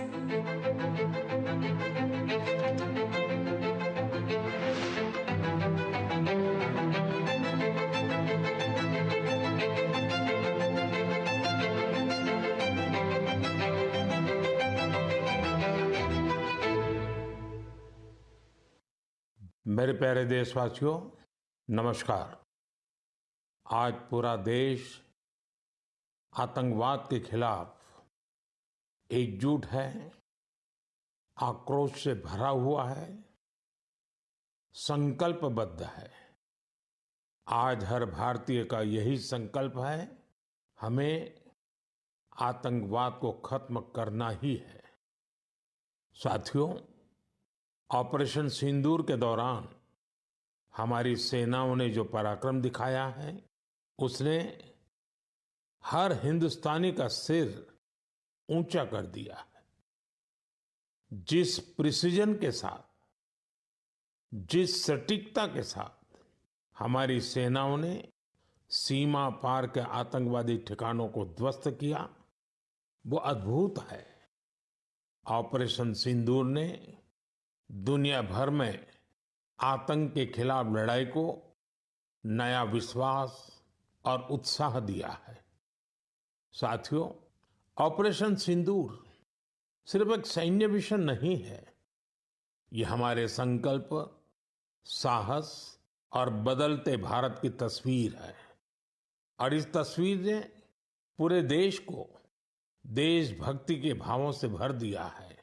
मेरे प्यारे देशवासियों, नमस्कार। आज पूरा देश आतंकवाद के खिलाफ एकजुट है, आक्रोश से भरा हुआ है, संकल्पबद्ध है। आज हर भारतीय का यही संकल्प है, हमें आतंकवाद को खत्म करना ही है। साथियों, ऑपरेशन सिंदूर के दौरान हमारी सेनाओं ने जो पराक्रम दिखाया है, उसने हर हिंदुस्तानी का सिर ऊंचा कर दिया है। जिस प्रिसिजन के साथ, जिस सटीकता के साथ हमारी सेनाओं ने सीमा पार के आतंकवादी ठिकानों को ध्वस्त किया, वो अद्भुत है। ऑपरेशन सिंदूर ने दुनिया भर में आतंक के खिलाफ लड़ाई को नया विश्वास और उत्साह दिया है। साथियों, ऑपरेशन सिंदूर सिर्फ एक सैन्य मिशन नहीं है, ये हमारे संकल्प, साहस और बदलते भारत की तस्वीर है। और इस तस्वीर ने पूरे देश को देशभक्ति के भावों से भर दिया है,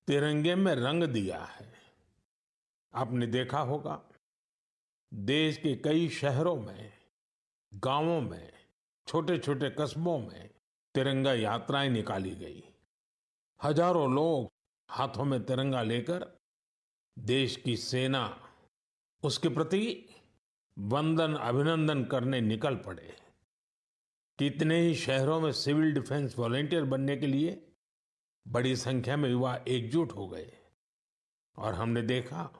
तिरंगे में रंग दिया है। आपने देखा होगा, देश के कई शहरों में, गांवों में, छोटे छोटे कस्बों में तिरंगा यात्राएं निकाली गई। हजारों लोग हाथों में तिरंगा लेकर देश की सेना, उसके प्रति वंदन अभिनंदन करने निकल पड़े। कितने ही शहरों में सिविल डिफेंस वॉलंटियर बनने के लिए बड़ी संख्या में युवा एकजुट हो गए। और हमने देखा,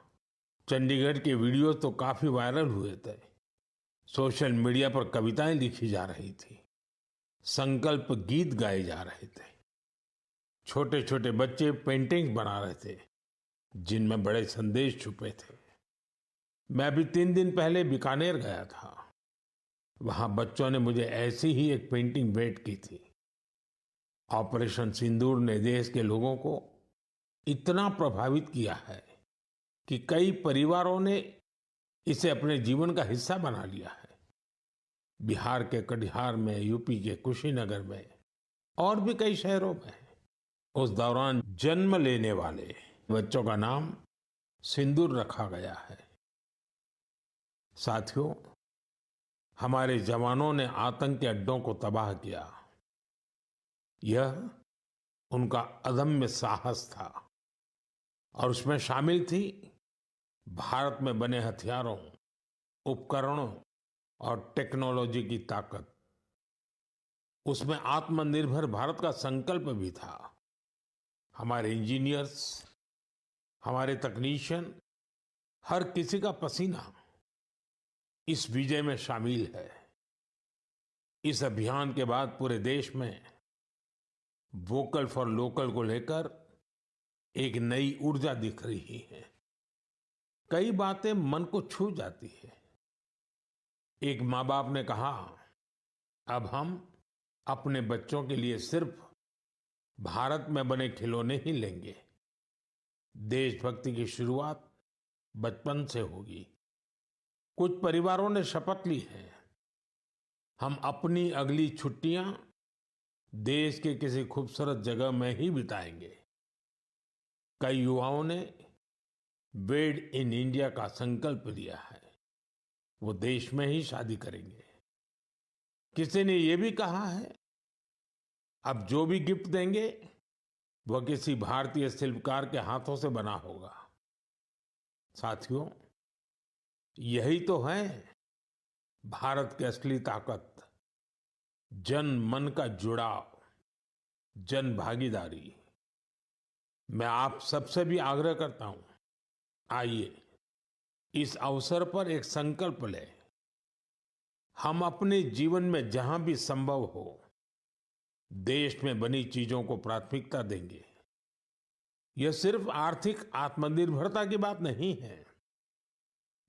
चंडीगढ़ के वीडियो तो काफी वायरल हुए थे। सोशल मीडिया पर कविताएं लिखी जा रही थी, संकल्प गीत गाए जा रहे थे, छोटे छोटे बच्चे पेंटिंग्स बना रहे थे जिनमें बड़े संदेश छुपे थे। मैं अभी 3 दिन पहले बीकानेर गया था। वहां बच्चों ने मुझे ऐसी ही एक पेंटिंग भेंट की थी। ऑपरेशन सिंदूर ने देश के लोगों को इतना प्रभावित किया है कि कई परिवारों ने इसे अपने जीवन का हिस्सा बना लिया है। बिहार के कटिहार में, यूपी के कुशीनगर में और भी कई शहरों में उस दौरान जन्म लेने वाले बच्चों का नाम सिंदूर रखा गया है। साथियों, हमारे जवानों ने आतंक के अड्डों को तबाह किया। यह उनका अदम्य साहस था और उसमें शामिल थी भारत में बने हथियारों, उपकरणों और टेक्नोलॉजी की ताकत। उसमें आत्मनिर्भर भारत का संकल्प भी था। हमारे इंजीनियर्स, हमारे तकनीशियन, हर किसी का पसीना इस विजय में शामिल है। इस अभियान के बाद पूरे देश में वोकल फॉर लोकल को लेकर एक नई ऊर्जा दिख रही है। कई बातें मन को छू जाती है। एक माँ बाप ने कहा, अब हम अपने बच्चों के लिए सिर्फ भारत में बने खिलौने ही लेंगे। देशभक्ति की शुरुआत बचपन से होगी। कुछ परिवारों ने शपथ ली है, हम अपनी अगली छुट्टियां देश के किसी खूबसूरत जगह में ही बिताएंगे। कई युवाओं ने मेड इन इंडिया का संकल्प लिया है, वो देश में ही शादी करेंगे। किसी ने ये भी कहा है, अब जो भी गिफ्ट देंगे वह किसी भारतीय शिल्पकार के हाथों से बना होगा। साथियों, यही तो है भारत की असली ताकत, जन मन का जुड़ाव, जन भागीदारी। मैं आप सबसे भी आग्रह करता हूं, आइए इस अवसर पर एक संकल्प लें। हम अपने जीवन में जहां भी संभव हो, देश में बनी चीजों को प्राथमिकता देंगे। यह सिर्फ आर्थिक आत्मनिर्भरता की बात नहीं है,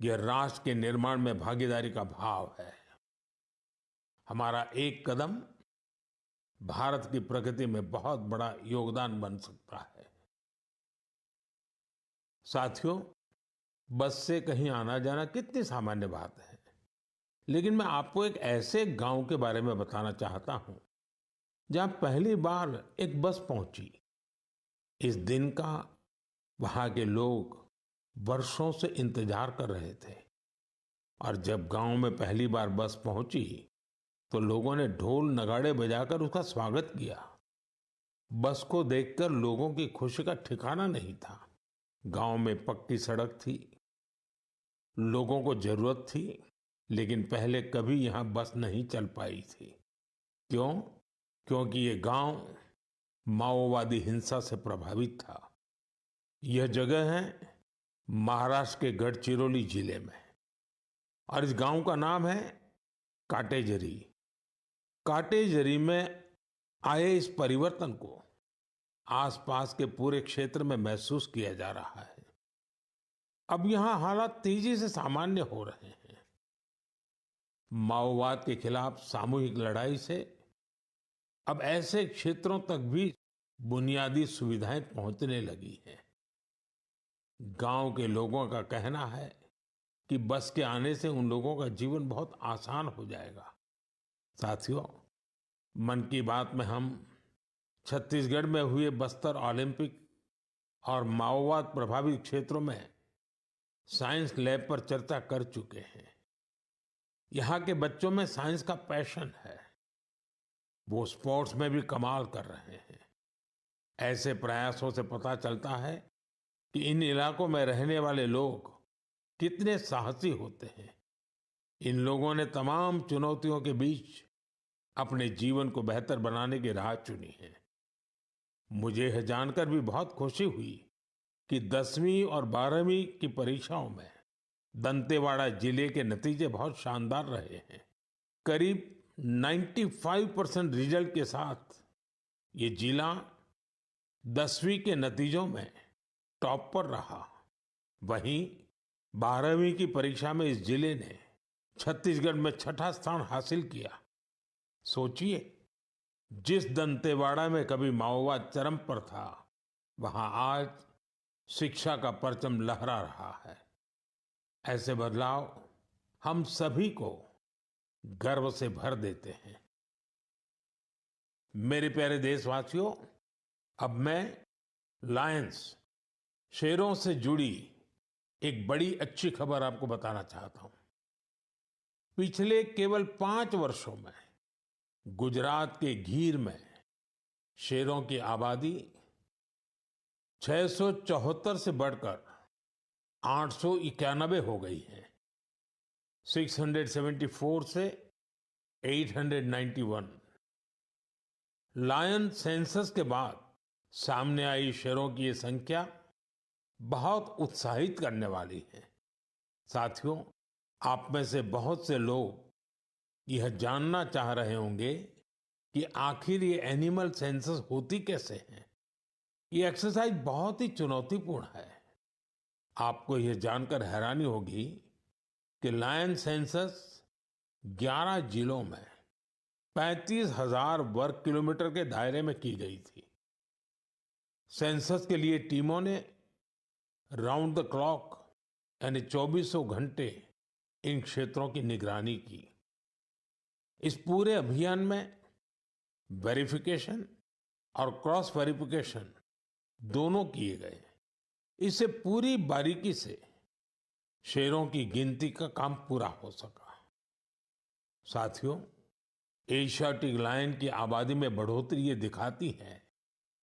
यह राष्ट्र के निर्माण में भागीदारी का भाव है। हमारा एक कदम भारत की प्रगति में बहुत बड़ा योगदान बन सकता है। साथियों, बस से कहीं आना जाना कितनी सामान्य बात है, लेकिन मैं आपको एक ऐसे गांव के बारे में बताना चाहता हूं जहां पहली बार एक बस पहुंची। इस दिन का वहां के लोग वर्षों से इंतजार कर रहे थे और जब गांव में पहली बार बस पहुंची तो लोगों ने ढोल नगाड़े बजाकर उसका स्वागत किया। बस को देखकर लोगों की खुशी का ठिकाना नहीं था। गांव में पक्की सड़क थी, लोगों को जरूरत थी, लेकिन पहले कभी यहां बस नहीं चल पाई थी। क्यों? क्योंकि ये गांव माओवादी हिंसा से प्रभावित था। यह जगह है महाराष्ट्र के गढ़चिरौली जिले में और इस गांव का नाम है काटेजरी। काटेजरी में आए इस परिवर्तन को आसपास के पूरे क्षेत्र में महसूस किया जा रहा है। अब यहां हालात तेजी से सामान्य हो रहे हैं। माओवाद के खिलाफ सामूहिक लड़ाई से अब ऐसे क्षेत्रों तक भी बुनियादी सुविधाएं पहुंचने लगी हैं। गांव के लोगों का कहना है कि बस के आने से उन लोगों का जीवन बहुत आसान हो जाएगा। साथियों, मन की बात में हम छत्तीसगढ़ में हुए बस्तर ओलंपिक और माओवाद प्रभावित क्षेत्रों में साइंस लैब पर चर्चा कर चुके हैं। यहाँ के बच्चों में साइंस का पैशन है, वो स्पोर्ट्स में भी कमाल कर रहे हैं। ऐसे प्रयासों से पता चलता है कि इन इलाकों में रहने वाले लोग कितने साहसी होते हैं। इन लोगों ने तमाम चुनौतियों के बीच अपने जीवन को बेहतर बनाने की राह चुनी है। मुझे यह जानकर भी बहुत खुशी हुई कि 10वीं और 12वीं की परीक्षाओं में दंतेवाड़ा जिले के नतीजे बहुत शानदार रहे हैं। करीब 95% रिजल्ट के साथ ये जिला 10वीं के नतीजों में टॉप पर रहा। वहीं 12वीं की परीक्षा में इस जिले ने छत्तीसगढ़ में छठा स्थान हासिल किया। सोचिए, जिस दंतेवाड़ा में कभी माओवाद चरम पर था, वहां आज शिक्षा का परचम लहरा रहा है। ऐसे बदलाव हम सभी को गर्व से भर देते हैं। मेरे प्यारे देशवासियों, अब मैं लायंस, शेरों से जुड़ी एक बड़ी अच्छी खबर आपको बताना चाहता हूं। पिछले केवल 5 वर्षों में गुजरात के गीर में शेरों की आबादी 674 से बढ़कर 891 हो गई है। 674 से 891। लायन सेंसस के बाद सामने आई शेरों की ये संख्या बहुत उत्साहित करने वाली है। साथियों, आप में से बहुत से लोग यह जानना चाह रहे होंगे कि आखिर ये एनिमल सेंसस होती कैसे है। ये एक्सरसाइज बहुत ही चुनौतीपूर्ण है। आपको यह जानकर हैरानी होगी कि लायन सेंसस 11 जिलों में 35,000 वर्ग किलोमीटर के दायरे में की गई थी। सेंसस के लिए टीमों ने राउंड द क्लॉक यानी 2400 घंटे इन क्षेत्रों की निगरानी की। इस पूरे अभियान में वेरिफिकेशन और क्रॉस वेरिफिकेशन दोनों किए गए। इससे पूरी बारीकी से शेरों की गिनती का काम पूरा हो सका। साथियों, एशियाटिक लायन की आबादी में बढ़ोतरी ये दिखाती है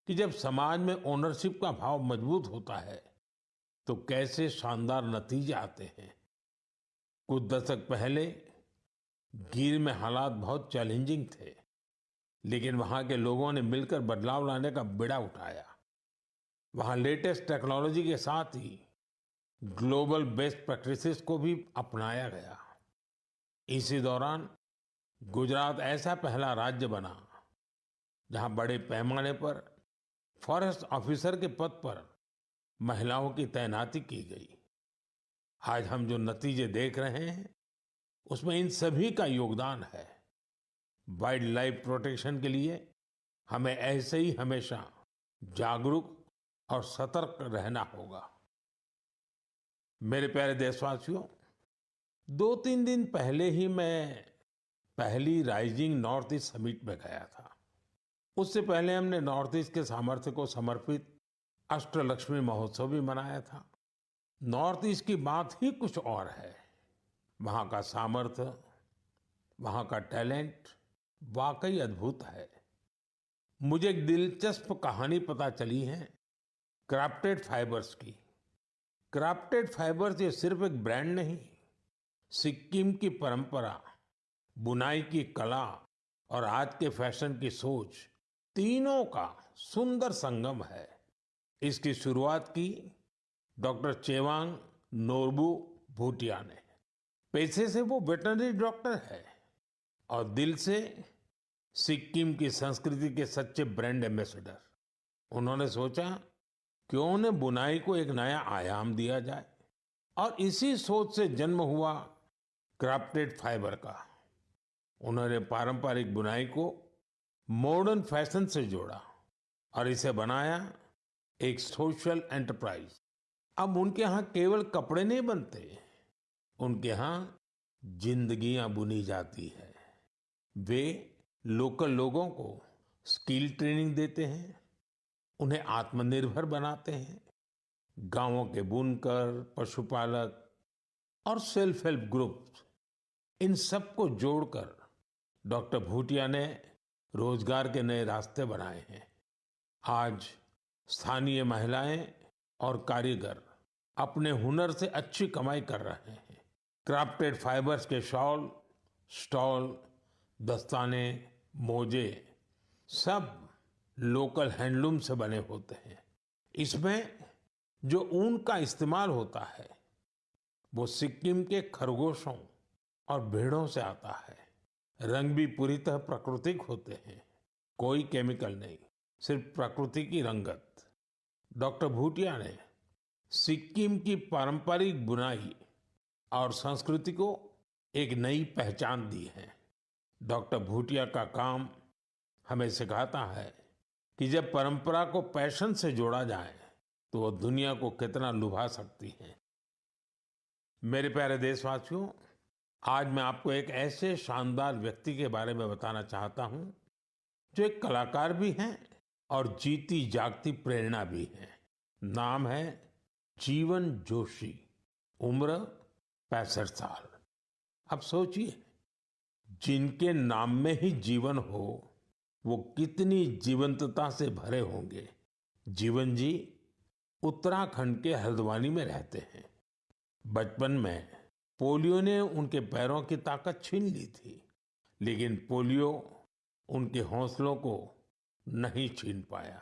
कि जब समाज में ओनरशिप का भाव मजबूत होता है तो कैसे शानदार नतीजे आते हैं। कुछ दशक पहले गीर में हालात बहुत चैलेंजिंग थे, लेकिन वहां के लोगों ने मिलकर बदलाव लाने का बीड़ा उठाया। वहां लेटेस्ट टेक्नोलॉजी के साथ ही ग्लोबल बेस्ट प्रैक्टिसेस को भी अपनाया गया। इसी दौरान गुजरात ऐसा पहला राज्य बना जहां बड़े पैमाने पर फॉरेस्ट ऑफिसर के पद पर महिलाओं की तैनाती की गई। आज हम जो नतीजे देख रहे हैं, उसमें इन सभी का योगदान है। वाइल्ड लाइफ प्रोटेक्शन के लिए हमें ऐसे ही हमेशा जागरूक और सतर्क रहना होगा। मेरे प्यारे देशवासियों, 2-3 दिन पहले ही मैं पहली राइजिंग नॉर्थ ईस्ट समिट में गया था। उससे पहले हमने नॉर्थ ईस्ट के सामर्थ्य को समर्पित अष्टलक्ष्मी महोत्सव भी मनाया था। नॉर्थ ईस्ट की बात ही कुछ और है। वहाँ का सामर्थ्य, वहाँ का टैलेंट वाकई अद्भुत है। मुझे एक दिलचस्प कहानी पता चली है क्राफ्टेड फाइबर्स की। क्राफ्टेड फाइबर्स ये सिर्फ एक ब्रांड नहीं, सिक्किम की परंपरा, बुनाई की कला और आज के फैशन की सोच, तीनों का सुंदर संगम है। इसकी शुरुआत की डॉक्टर चेवांग नोरबू भूटिया ने। पैसे से वो वेटरनरी डॉक्टर है और दिल से सिक्किम की संस्कृति के सच्चे ब्रांड एम्बेसडर। उन्होंने सोचा क्यों न बुनाई को एक नया आयाम दिया जाए, और इसी सोच से जन्म हुआ क्राफ्टेड फाइबर का। उन्होंने पारंपरिक बुनाई को मॉडर्न फैशन से जोड़ा और इसे बनाया एक सोशल एंटरप्राइज। अब उनके यहाँ केवल कपड़े नहीं बनते, उनके यहाँ जिंदगियां बुनी जाती है। वे लोकल लोगों को स्किल ट्रेनिंग देते हैं, उन्हें आत्मनिर्भर बनाते हैं। गांवों के बुनकर, पशुपालक और सेल्फ हेल्प ग्रुप, इन सबको जोड़कर डॉक्टर भूटिया ने रोजगार के नए रास्ते बनाए हैं। आज स्थानीय महिलाएं और कारीगर अपने हुनर से अच्छी कमाई कर रहे हैं। क्राफ्टेड फाइबर्स के शॉल, स्टॉल, दस्ताने, मोजे सब लोकल हैंडलूम से बने होते हैं। इसमें जो ऊन का इस्तेमाल होता है वो सिक्किम के खरगोशों और भेड़ों से आता है। रंग भी पूरी तरह प्राकृतिक होते हैं, कोई केमिकल नहीं, सिर्फ प्रकृति की रंगत। डॉक्टर भूटिया ने सिक्किम की पारंपरिक बुनाई और संस्कृति को एक नई पहचान दी है। डॉक्टर भूटिया का काम हमें सिखाता है कि जब परंपरा को पैशन से जोड़ा जाए तो वो दुनिया को कितना लुभा सकती है। मेरे प्यारे देशवासियों, आज मैं आपको एक ऐसे शानदार व्यक्ति के बारे में बताना चाहता हूं जो एक कलाकार भी हैं और जीती जागती प्रेरणा भी है। नाम है जीवन जोशी। उम्र 65 साल। अब सोचिए, जिनके नाम में ही जीवन हो वो कितनी जीवंतता से भरे होंगे। जीवन जी उत्तराखंड के हल्द्वानी में रहते हैं। बचपन में पोलियो ने उनके पैरों की ताकत छीन ली थी, लेकिन पोलियो उनके हौसलों को नहीं छीन पाया।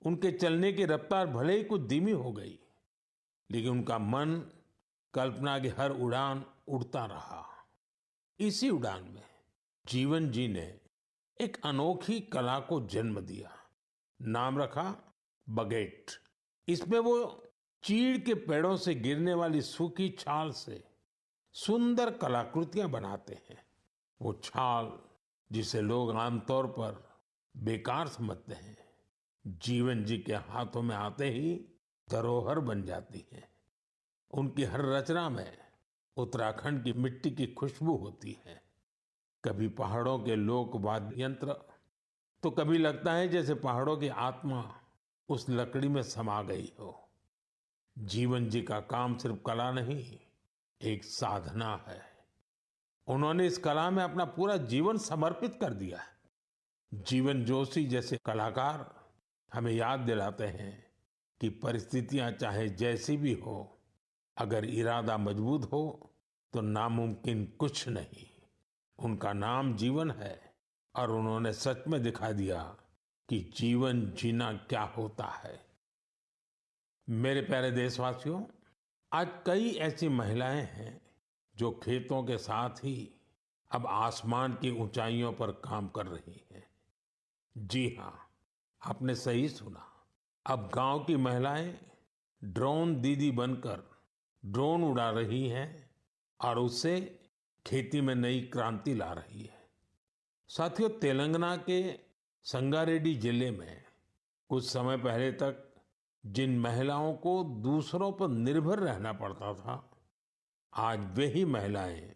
उनके चलने की रफ्तार भले ही कुछ धीमी हो गई, लेकिन उनका मन कल्पना की हर उड़ान उड़ता रहा। इसी उड़ान में जीवन जी ने एक अनोखी कला को जन्म दिया। नाम रखा बगेट। इसमें वो चीड़ के पेड़ों से गिरने वाली सूखी छाल से सुंदर कलाकृतियां बनाते हैं। वो छाल जिसे लोग आमतौर पर बेकार समझते हैं, जीवन जी के हाथों में आते ही धरोहर बन जाती है। उनकी हर रचना में उत्तराखंड की मिट्टी की खुशबू होती है। कभी पहाड़ों के लोक वाद्य यंत्र, तो कभी लगता है जैसे पहाड़ों की आत्मा उस लकड़ी में समा गई हो। जीवन जी का काम सिर्फ कला नहीं, एक साधना है। उन्होंने इस कला में अपना पूरा जीवन समर्पित कर दिया है। जीवन जोशी जैसे कलाकार हमें याद दिलाते हैं कि परिस्थितियां चाहे जैसी भी हो, अगर इरादा मजबूत हो तो नामुमकिन कुछ नहीं। उनका नाम जीवन है और उन्होंने सच में दिखा दिया कि जीवन जीना क्या होता है। मेरे प्यारे देशवासियों, आज कई ऐसी महिलाएं हैं जो खेतों के साथ ही अब आसमान की ऊंचाइयों पर काम कर रही हैं। जी हाँ, आपने सही सुना। अब गांव की महिलाएं ड्रोन दीदी बनकर ड्रोन उड़ा रही हैं और उससे खेती में नई क्रांति ला रही है। साथियों, तेलंगाना के संगारेड्डी जिले में कुछ समय पहले तक जिन महिलाओं को दूसरों पर निर्भर रहना पड़ता था, आज वही महिलाएं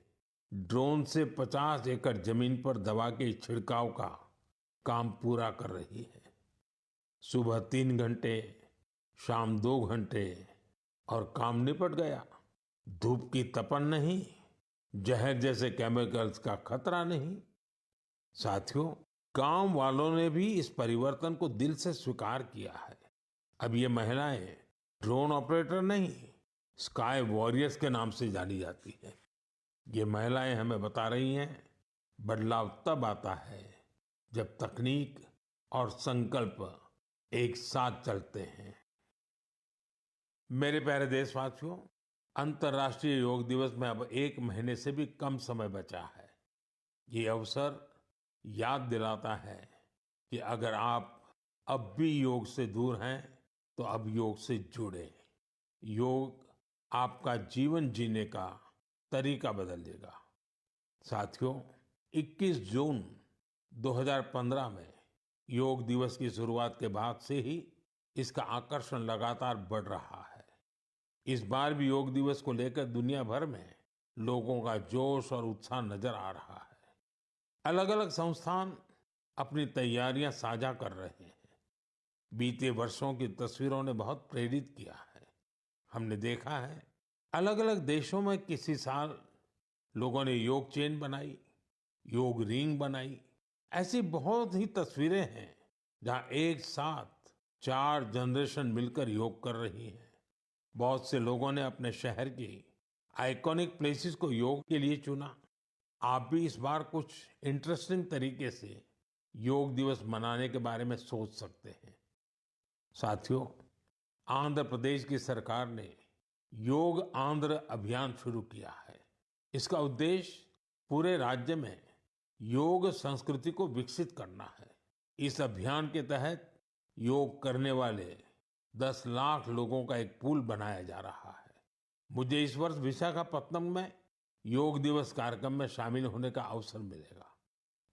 ड्रोन से 50 एकड़ जमीन पर दवा के छिड़काव का काम पूरा कर रही है। सुबह 3 घंटे, शाम 2 घंटे और काम निपट गया। धूप की तपन नहीं, जहर जैसे केमिकल्स का खतरा नहीं। साथियों, गांव वालों ने भी इस परिवर्तन को दिल से स्वीकार किया है। अब ये महिलाएं ड्रोन ऑपरेटर नहीं, स्काई वॉरियर्स के नाम से जानी जाती है। ये महिलाएं हमें बता रही हैं, बदलाव तब आता है जब तकनीक और संकल्प एक साथ चलते हैं। मेरे प्यारे देशवासियों, अंतर्राष्ट्रीय योग दिवस में अब 1 महीने से भी कम समय बचा है। ये अवसर याद दिलाता है कि अगर आप अब भी योग से दूर हैं, तो अब योग से जुड़ें। योग आपका जीवन जीने का तरीका बदल देगा। साथियों, 21 जून 2015 में योग दिवस की शुरुआत के बाद से ही इसका आकर्षण लगातार बढ़ रहा है। इस बार भी योग दिवस को लेकर दुनिया भर में लोगों का जोश और उत्साह नजर आ रहा है। अलग अलग संस्थान अपनी तैयारियां साझा कर रहे हैं। बीते वर्षों की तस्वीरों ने बहुत प्रेरित किया है। हमने देखा है, अलग अलग देशों में किसी साल लोगों ने योग चेन बनाई, योग रिंग बनाई। ऐसी बहुत ही तस्वीरें हैं जहां एक साथ 4 जनरेशन मिलकर योग कर रही हैं। बहुत से लोगों ने अपने शहर की आइकॉनिक प्लेसेस को योग के लिए चुना। आप भी इस बार कुछ इंटरेस्टिंग तरीके से योग दिवस मनाने के बारे में सोच सकते हैं। साथियों, आंध्र प्रदेश की सरकार ने योग आंध्र अभियान शुरू किया है। इसका उद्देश्य पूरे राज्य में योग संस्कृति को विकसित करना है। इस अभियान के तहत योग करने वाले 10 लाख लोगों का एक पूल बनाया जा रहा है। मुझे इस वर्ष विशाखापत्तनम में योग दिवस कार्यक्रम में शामिल होने का अवसर मिलेगा।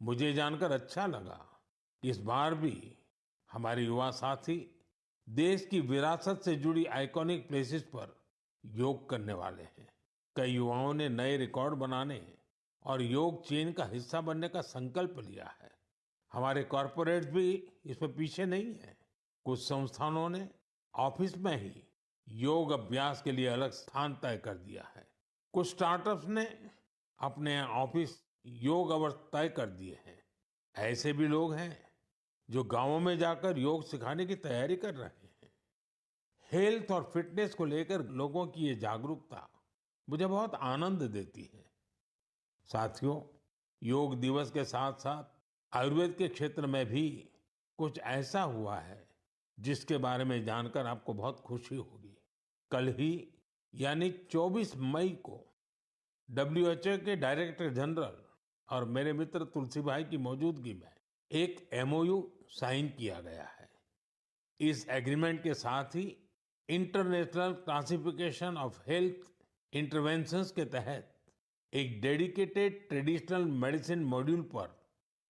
मुझे जानकर अच्छा लगा कि इस बार भी हमारे युवा साथी देश की विरासत से जुड़ी आइकॉनिक प्लेसेस पर योग करने वाले हैं। कई युवाओं ने नए रिकॉर्ड बनाने और योग चेन का हिस्सा बनने का संकल्प लिया है। हमारे कॉरपोरेट्स भी इसमें पीछे नहीं है। कुछ संस्थानों ने ऑफिस में ही योग अभ्यास के लिए अलग स्थान तय कर दिया है। कुछ स्टार्टअप्स ने अपने ऑफिस योग अवर्स तय कर दिए हैं। ऐसे भी लोग हैं जो गांवों में जाकर योग सिखाने की तैयारी कर रहे हैं। हेल्थ और फिटनेस को लेकर लोगों की ये जागरूकता मुझे बहुत आनंद देती है। साथियों, योग दिवस के साथ साथ आयुर्वेद के क्षेत्र में भी कुछ ऐसा हुआ है जिसके बारे में जानकर आपको बहुत खुशी होगी। कल ही यानी 24 मई को WHO के डायरेक्टर जनरल और मेरे मित्र तुलसी भाई की मौजूदगी में एक MOU साइन किया गया है। इस एग्रीमेंट के साथ ही international classification of health interventions के तहत एक डेडिकेटेड ट्रेडिशनल मेडिसिन मॉड्यूल पर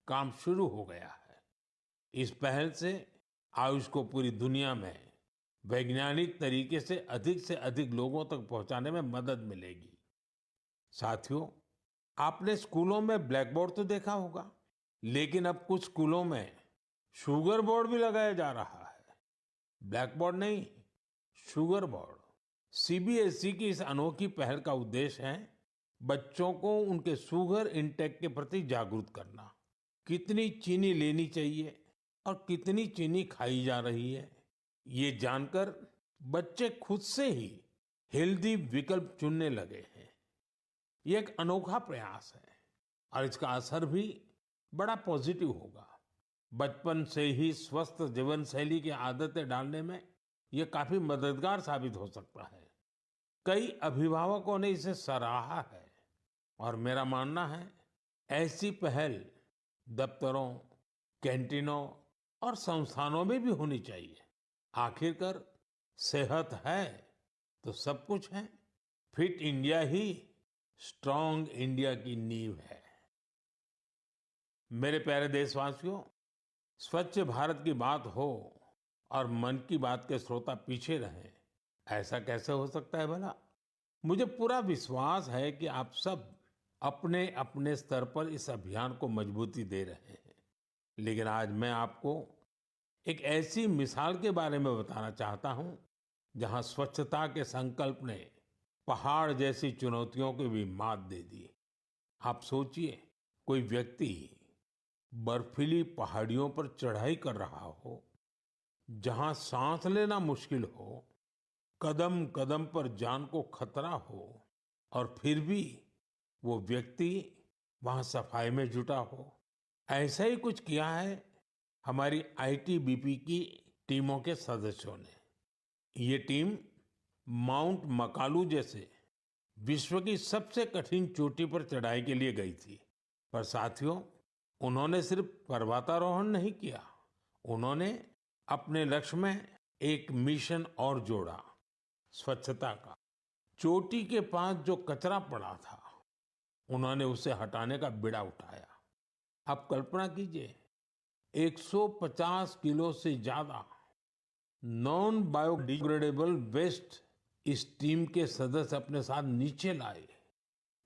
काम शुरू हो गया है। इस पहल से आयुष को पूरी दुनिया में वैज्ञानिक तरीके से अधिक लोगों तक पहुंचाने में मदद मिलेगी। साथियों, आपने स्कूलों में ब्लैक बोर्ड तो देखा होगा, लेकिन अब कुछ स्कूलों में शुगर बोर्ड भी लगाया जा रहा है। ब्लैक बोर्ड नहीं, शुगर बोर्ड। CBSE की इस अनोखी पहल का उद्देश्य है बच्चों को उनके शुगर इंटेक के प्रति जागरूक करना। कितनी चीनी लेनी चाहिए और कितनी चीनी खाई जा रही है, ये जानकर बच्चे खुद से ही हेल्दी विकल्प चुनने लगे हैं। ये एक अनोखा प्रयास है और इसका असर भी बड़ा पॉजिटिव होगा। बचपन से ही स्वस्थ जीवन शैली की आदतें डालने में ये काफी मददगार साबित हो सकता है। कई अभिभावकों ने इसे सराहा है और मेरा मानना है ऐसी पहल दफ्तरों, कैंटीनों और संस्थानों में भी होनी चाहिए। आखिरकार सेहत है तो सब कुछ है। फिट इंडिया ही स्ट्रांग इंडिया की नींव है। मेरे प्यारे देशवासियों, स्वच्छ भारत की बात हो और मन की बात के श्रोता पीछे रहें, ऐसा कैसे हो सकता है भला? मुझे पूरा विश्वास है कि आप सब अपने अपने स्तर पर इस अभियान को मजबूती दे रहे हैं। लेकिन आज मैं आपको एक ऐसी मिसाल के बारे में बताना चाहता हूं जहां स्वच्छता के संकल्प ने पहाड़ जैसी चुनौतियों को भी मात दे दी। आप सोचिए, कोई व्यक्ति बर्फीली पहाड़ियों पर चढ़ाई कर रहा हो, जहां सांस लेना मुश्किल हो, कदम कदम पर जान को खतरा हो, और फिर भी वो व्यक्ति वहां सफाई में जुटा हो। ऐसा ही कुछ किया है हमारी आईटीबीपी की टीमों के सदस्यों ने। ये टीम माउंट मकालू जैसे विश्व की सबसे कठिन चोटी पर चढ़ाई के लिए गई थी। पर साथियों, उन्होंने सिर्फ पर्वतारोहण नहीं किया, उन्होंने अपने लक्ष्य में एक मिशन और जोड़ा, स्वच्छता का। चोटी के पास जो कचरा पड़ा था, उन्होंने उसे हटाने का बीड़ा उठाया। आप कल्पना कीजिए, 150 किलो से ज्यादा नॉन बायोडिग्रेडेबल वेस्ट इस टीम के सदस्य अपने साथ नीचे लाए।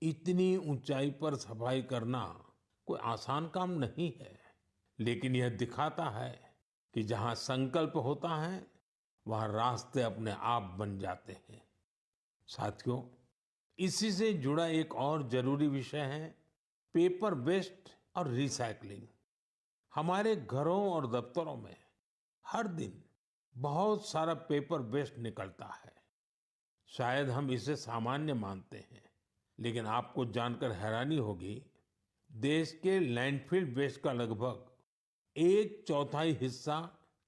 इतनी ऊंचाई पर सफाई करना कोई आसान काम नहीं है, लेकिन यह दिखाता है कि जहां संकल्प होता है, वहां रास्ते अपने आप बन जाते हैं। साथियों, इसी से जुड़ा एक और जरूरी विषय है पेपर वेस्ट और रिसाइकलिंग। हमारे घरों और दफ्तरों में हर दिन बहुत सारा पेपर वेस्ट निकलता है। शायद हम इसे सामान्य मानते हैं, लेकिन आपको जानकर हैरानी होगी, देश के लैंडफिल वेस्ट का लगभग एक चौथाई हिस्सा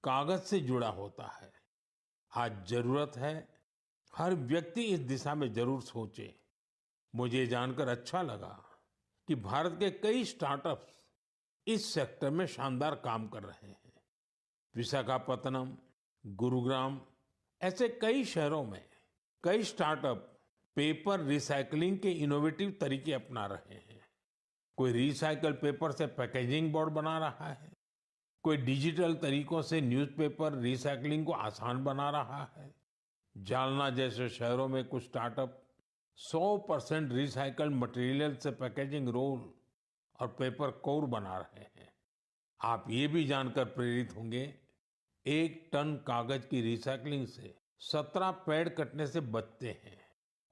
कागज से जुड़ा होता है। आज जरूरत है हर व्यक्ति इस दिशा में जरूर सोचे। मुझे ये जानकर अच्छा लगा कि भारत के कई स्टार्टअप्स इस सेक्टर में शानदार काम कर रहे हैं। विशाखापत्तनम, गुरुग्राम, ऐसे कई शहरों में कई स्टार्टअप पेपर रिसाइकलिंग के इनोवेटिव तरीके अपना रहे हैं। कोई रिसाइकल पेपर से पैकेजिंग बोर्ड बना रहा है, कोई डिजिटल तरीकों से न्यूज़पेपर रिसाइकलिंग को आसान बना रहा है। जालना जैसे शहरों में कुछ स्टार्टअप 100% रिसाइकल्ड मटेरियल से पैकेजिंग रोल और पेपर कोर बना रहे हैं। आप ये भी जानकर प्रेरित होंगे, 1 टन कागज की रिसाइकलिंग से 17 पेड़ कटने से बचते हैं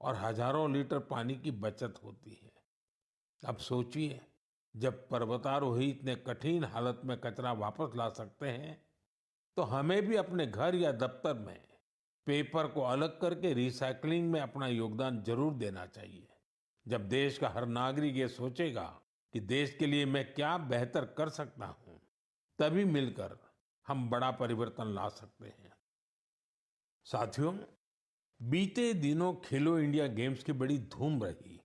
और हजारों लीटर पानी की बचत होती है। अब सोचिए, जब पर्वतारोही इतने कठिन हालत में कचरा वापस ला सकते हैं, तो हमें भी अपने घर या दफ्तर में पेपर को अलग करके रिसाइकलिंग में अपना योगदान जरूर देना चाहिए। जब देश का हर नागरिक ये सोचेगा कि देश के लिए मैं क्या बेहतर कर सकता हूं, तभी मिलकर हम बड़ा परिवर्तन ला सकते हैं। साथियों, बीते दिनों खेलो इंडिया गेम्स की बड़ी धूम रही।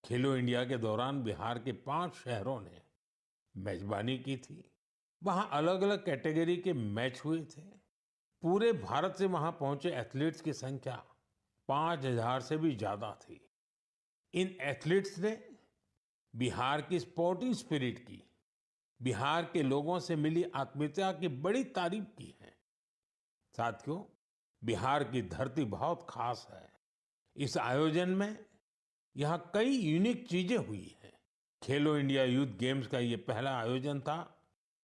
खेलो इंडिया के दौरान बिहार के 5 शहरों ने मेजबानी की थी। वहां अलग अलग कैटेगरी के मैच हुए थे। पूरे भारत से वहां पहुंचे एथलीट्स की संख्या 5,000 से भी ज्यादा थी। इन एथलीट्स ने बिहार की स्पोर्टिंग स्पिरिट की, बिहार के लोगों से मिली आत्मीयता की बड़ी तारीफ की है। साथियों, बिहार की धरती बहुत खास है। इस आयोजन में यहाँ कई यूनिक चीजें हुई हैं। खेलो इंडिया यूथ गेम्स का ये पहला आयोजन था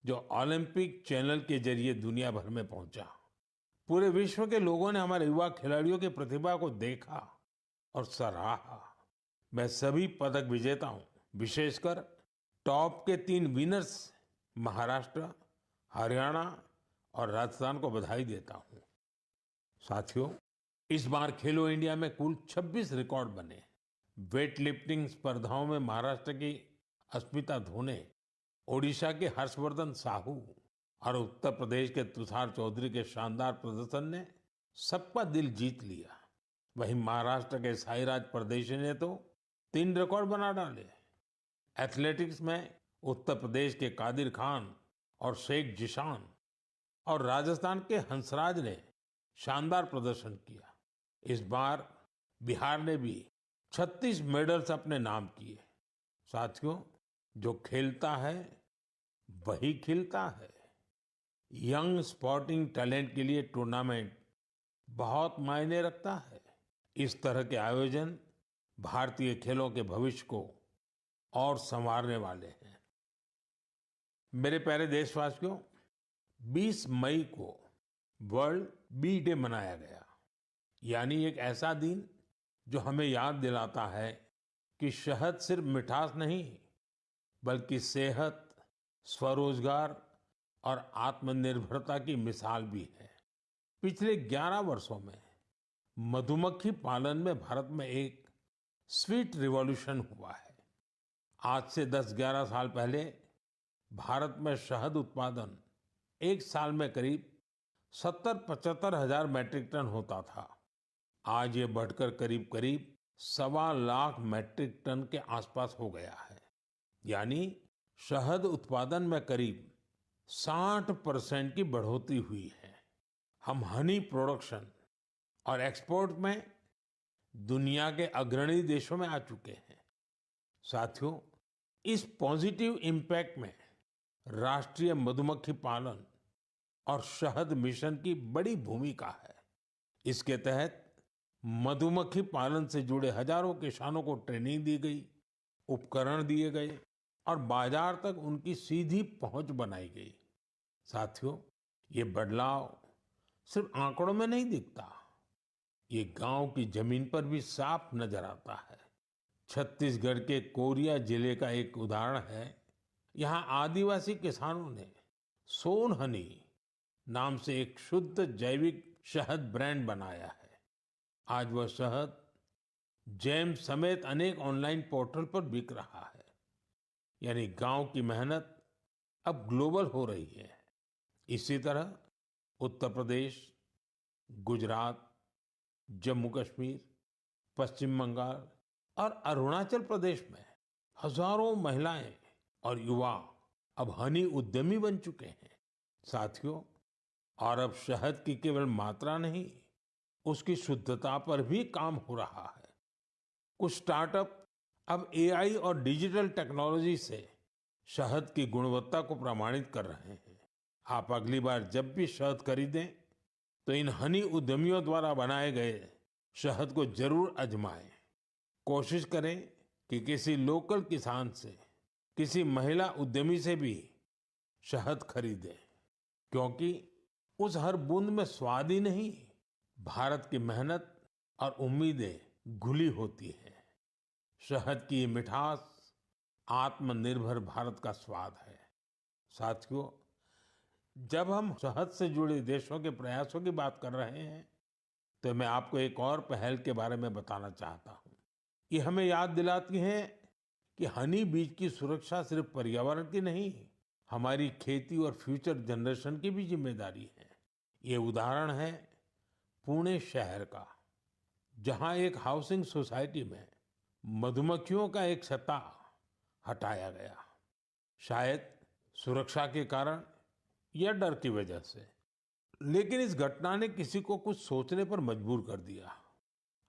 जो ओलंपिक चैनल के जरिए दुनिया भर में पहुंचा। पूरे विश्व के लोगों ने हमारे युवा खिलाड़ियों की प्रतिभा को देखा और सराहा। मैं सभी पदक विजेताओं, विशेषकर टॉप के 3 विनर्स महाराष्ट्र, हरियाणा और राजस्थान को बधाई देता हूं। साथियों, इस बार खेलो इंडिया में कुल 26 रिकॉर्ड बने। वेट लिफ्टिंग स्पर्धाओं में महाराष्ट्र की अस्मिता धोने, ओडिशा के हर्षवर्धन साहू और उत्तर प्रदेश के तुषार चौधरी के शानदार प्रदर्शन ने सबका दिल जीत लिया। वहीं महाराष्ट्र के साईराज परदेशी ने तो 3 रिकॉर्ड बना डाले। एथलेटिक्स में उत्तर प्रदेश के कादिर खान और शेख जिशान और राजस्थान के हंसराज ने शानदार प्रदर्शन किया। इस बार बिहार ने भी 36 मेडल्स अपने नाम किए। साथियों, जो खेलता है वही खिलता है। यंग स्पोर्टिंग टैलेंट के लिए टूर्नामेंट बहुत मायने रखता है। इस तरह के आयोजन भारतीय खेलों के भविष्य को और संवारने वाले हैं। मेरे प्यारे देशवासियों, 20 मई को वर्ल्ड बी डे मनाया गया। यानी एक ऐसा दिन जो हमें याद दिलाता है कि शहद सिर्फ मिठास नहीं, बल्कि सेहत, स्वरोजगार और आत्मनिर्भरता की मिसाल भी है। पिछले 11 वर्षों में मधुमक्खी पालन में भारत में एक स्वीट रिवॉल्यूशन हुआ है। आज से 10-11 साल पहले भारत में शहद उत्पादन एक साल में करीब 70-75 हजार मैट्रिक टन होता था। आज ये बढ़कर करीब करीब 1.25 मैट्रिक टन के आसपास हो गया है। यानी शहद उत्पादन में करीब 60% की बढ़ोतरी हुई है। हम हनी प्रोडक्शन और एक्सपोर्ट में दुनिया के अग्रणी देशों में आ चुके हैं। साथियों, इस पॉजिटिव इम्पैक्ट में राष्ट्रीय मधुमक्खी पालन और शहद मिशन की बड़ी भूमिका है। इसके तहत मधुमक्खी पालन से जुड़े हजारों किसानों को ट्रेनिंग दी गई, उपकरण दिए गए और बाजार तक उनकी सीधी पहुंच बनाई गई। साथियों, ये बदलाव सिर्फ आंकड़ों में नहीं दिखता, ये गांव की जमीन पर भी साफ नजर आता है। छत्तीसगढ़ के कोरिया जिले का एक उदाहरण है। यहाँ आदिवासी किसानों ने सोन हनी नाम से एक शुद्ध जैविक शहद ब्रांड बनाया है। आज वह शहद जैम समेत अनेक ऑनलाइन पोर्टल पर बिक रहा है। यानी गांव की मेहनत अब ग्लोबल हो रही है। इसी तरह उत्तर प्रदेश, गुजरात, जम्मू कश्मीर, पश्चिम बंगाल और अरुणाचल प्रदेश में हजारों महिलाएं और युवा अब हनी उद्यमी बन चुके हैं। साथियों, और अब शहद की केवल मात्रा नहीं, उसकी शुद्धता पर भी काम हो रहा है। कुछ स्टार्टअप अब एआई और डिजिटल टेक्नोलॉजी से शहद की गुणवत्ता को प्रमाणित कर रहे हैं। आप अगली बार जब भी शहद खरीदें तो इन हनी उद्यमियों द्वारा बनाए गए शहद को जरूर आजमाएं। कोशिश करें कि किसी लोकल किसान से, किसी महिला उद्यमी से भी शहद खरीदें, क्योंकि उस हर बूंद में स्वाद ही नहीं, भारत की मेहनत और उम्मीदें घुली होती हैं। शहद की ये मिठास आत्मनिर्भर भारत का स्वाद है। साथियों, जब हम शहद से जुड़े देशों के प्रयासों की बात कर रहे हैं, तो मैं आपको एक और पहल के बारे में बताना चाहता हूँ। ये हमें याद दिलाती है कि हनी बीज की सुरक्षा सिर्फ पर्यावरण की नहीं, हमारी खेती और फ्यूचर जनरेशन की भी जिम्मेदारी है। ये उदाहरण है पुणे शहर का, जहाँ एक हाउसिंग सोसाइटी में मधुमक्खियों का एक छत्ता हटाया गया। शायद सुरक्षा के कारण या डर की वजह से, लेकिन इस घटना ने किसी को कुछ सोचने पर मजबूर कर दिया।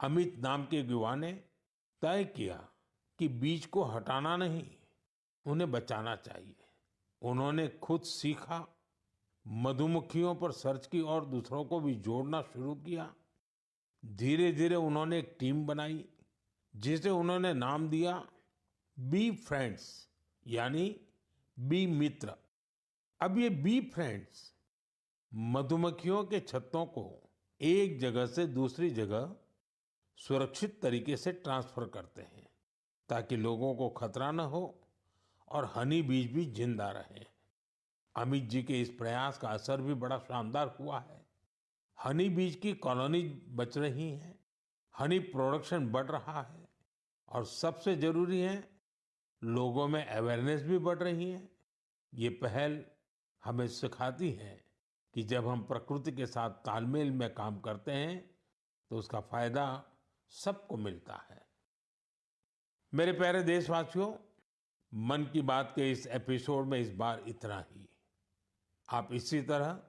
अमित नाम के एक युवा ने तय किया कि बीज को हटाना नहीं, उन्हें बचाना चाहिए। उन्होंने खुद सीखा, मधुमक्खियों पर सर्च की और दूसरों को भी जोड़ना शुरू किया। धीरे धीरे उन्होंने एक टीम बनाई जिसे उन्होंने नाम दिया बी फ्रेंड्स, यानी बी मित्र। अब ये बी फ्रेंड्स मधुमक्खियों के छत्तों को एक जगह से दूसरी जगह सुरक्षित तरीके से ट्रांसफर करते हैं, ताकि लोगों को खतरा न हो और हनी बीज भी जिंदा रहे। अमित जी के इस प्रयास का असर भी बड़ा शानदार हुआ है। हनी बीज की कॉलोनी बच रही है, हनी प्रोडक्शन बढ़ रहा है और सबसे जरूरी है, लोगों में अवेयरनेस भी बढ़ रही है। ये पहल हमें सिखाती है कि जब हम प्रकृति के साथ तालमेल में काम करते हैं तो उसका फायदा सबको मिलता है। मेरे प्यारे देशवासियों, मन की बात के इस एपिसोड में इस बार इतना ही। आप इसी तरह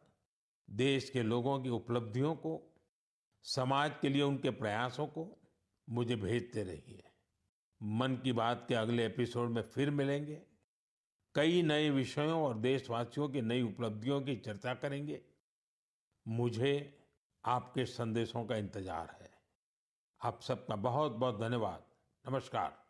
देश के लोगों की उपलब्धियों को समाज के लिए उनके प्रयासों को मुझे भेजते रहिए। मन की बात के अगले एपिसोड में फिर मिलेंगे। कई नए विषयों और देशवासियों की नई उपलब्धियों की चर्चा करेंगे। मुझे आपके संदेशों का इंतजार है। आप सबका बहुत बहुत धन्यवाद। नमस्कार।